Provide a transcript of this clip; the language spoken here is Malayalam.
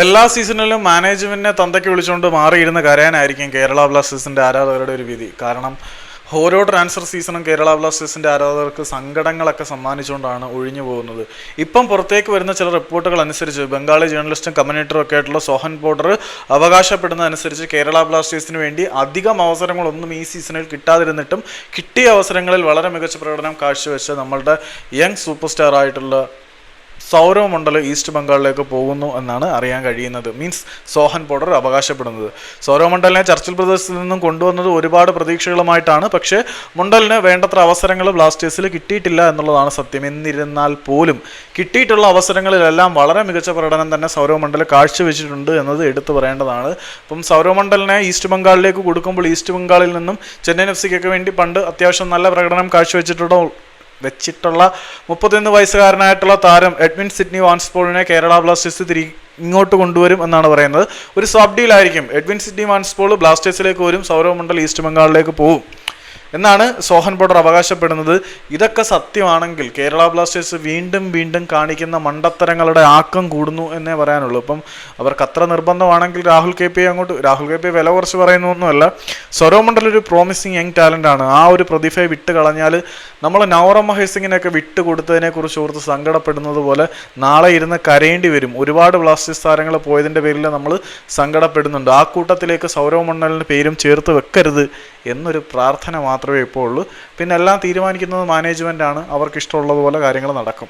എല്ലാ സീസണിലും മാനേജ്മെന്റിനെ തന്തയ്ക്ക് വിളിച്ചുകൊണ്ട് മാറിയിരുന്ന് കരയാനായിരിക്കും കേരള ബ്ലാസ്റ്റേഴ്സിന്റെ ആരാധകരുടെ ഒരു വിധി. കാരണം ഓരോ ട്രാൻസ്ഫർ സീസണും കേരള ബ്ലാസ്റ്റേഴ്സിന്റെ ആരാധകർക്ക് സങ്കടങ്ങളൊക്കെ സമ്മാനിച്ചുകൊണ്ടാണ് ഒഴിഞ്ഞു പോകുന്നത്. ഇപ്പം പുറത്തേക്ക് വരുന്ന ചില റിപ്പോർട്ടുകൾ അനുസരിച്ച് ബംഗാളി ജേർണലിസ്റ്റും കമന്റേറ്ററും ഒക്കെ ആയിട്ടുള്ള സോഹൻ പോർട്ടർ അവകാശപ്പെടുന്നതനുസരിച്ച് കേരള ബ്ലാസ്റ്റേഴ്സിന് വേണ്ടി അധികം അവസരങ്ങളൊന്നും ഈ സീസണിൽ കിട്ടാതിരുന്നിട്ടും കിട്ടിയ അവസരങ്ങളിൽ വളരെ മികച്ച പ്രകടനം കാഴ്ചവെച്ച് നമ്മളുടെ യങ് സൂപ്പർ സ്റ്റാർ ആയിട്ടുള്ള സൗരവ് മണ്ഡൽ ഈസ്റ്റ് ബംഗാളിലേക്ക് പോകുന്നു എന്നാണ് അറിയാൻ കഴിയുന്നത്. മീൻസ് സോഹൻ പോർട്ടർ അവകാശപ്പെടുന്നത്. സൗരവ് മണ്ഡലിനെ ചർച്ചിൽ ബ്രദേഴ്സിൽ നിന്നും കൊണ്ടുവന്നത് ഒരുപാട് പ്രതീക്ഷകളുമായിട്ടാണ്. പക്ഷേ മണ്ഡലിന് വേണ്ടത്ര അവസരങ്ങൾ ബ്ലാസ്റ്റേഴ്സിൽ കിട്ടിയിട്ടില്ല എന്നുള്ളതാണ് സത്യം. എന്നിരുന്നാൽ പോലും കിട്ടിയിട്ടുള്ള അവസരങ്ങളിലെല്ലാം വളരെ മികച്ച പ്രകടനം തന്നെ സൗരവ് മണ്ഡൽ കാഴ്ചവെച്ചിട്ടുണ്ട് എന്നത് എടുത്തു പറയേണ്ടതാണ്. അപ്പം സൗരവ് മണ്ഡലിനെ ഈസ്റ്റ് ബംഗാളിലേക്ക് കൊടുക്കുമ്പോൾ ഈസ്റ്റ് ബംഗാളിൽ നിന്നും ചെന്നൈയിൻ എഫ്.സിക്കൊക്കെ വേണ്ടി പണ്ട് അത്യാവശ്യം നല്ല പ്രകടനം കാഴ്ചവെച്ചിട്ടുള്ള 31 വയസ്സുകാരനായിട്ടുള്ള താരം എഡ്വിൻ സിഡ്നി വാൻസ്പോളിനെ കേരള ബ്ലാസ്റ്റേഴ്സ് ഇങ്ങോട്ട് കൊണ്ടുവരും എന്നാണ് പറയുന്നത്. ഒരു സബ് ഡീലായിരിക്കും. എഡ്വിൻ സിഡ്നി വാൻസ്പോൾ ബ്ലാസ്റ്റേഴ്സിലേക്ക് വരും, സൗരവ് മണ്ഡൽ ഈസ്റ്റ് ബംഗാളിലേക്ക് പോകും എന്നാണ് സോഹൻ പോർട്ടർ അവകാശപ്പെടുന്നത്. ഇതൊക്കെ സത്യമാണെങ്കിൽ കേരള ബ്ലാസ്റ്റേഴ്സ് വീണ്ടും വീണ്ടും കാണിക്കുന്ന മണ്ടത്തരങ്ങളുടെ ആക്കം കൂടുന്നു എന്നേ പറയാനുള്ളൂ. ഇപ്പം അവർക്ക് അത്ര നിർബന്ധമാണെങ്കിൽ രാഹുൽ കെ പി വില കുറച്ച് പറയുന്നൊന്നുമല്ല. സൗരവ് മണ്ഡൽ ഒരു പ്രോമിസിങ് യങ് ടാലൻ്റ് ആണ്. ആ ഒരു പ്രതിഭയെ വിട്ട് കളഞ്ഞാൽ നമ്മൾ നവറം മഹേസിങ്ങിനൊക്കെ വിട്ട് കൊടുത്തതിനെക്കുറിച്ച് ഓർത്ത് സങ്കടപ്പെടുന്നത് പോലെ നാളെ ഇരുന്ന് കരയേണ്ടി വരും. ഒരുപാട് ബ്ലാസ്റ്റേഴ്സ് താരങ്ങൾ പോയതിൻ്റെ പേരിൽ നമ്മൾ സങ്കടപ്പെടുന്നുണ്ട്. ആ കൂട്ടത്തിലേക്ക് സൗരവ് മണ്ഡലിൻ്റെ പേരും ചേർത്ത് വെക്കരുത് എന്നൊരു പ്രാർത്ഥന മാത്രമേ ഇപ്പോൾ ഉള്ളൂ. പിന്നെ എല്ലാം തീരുമാനിക്കുന്നത് മാനേജ്മെൻറ്റാണ്. അവർക്ക് ഇഷ്ടമുള്ളതുപോലെ കാര്യങ്ങൾ നടക്കും.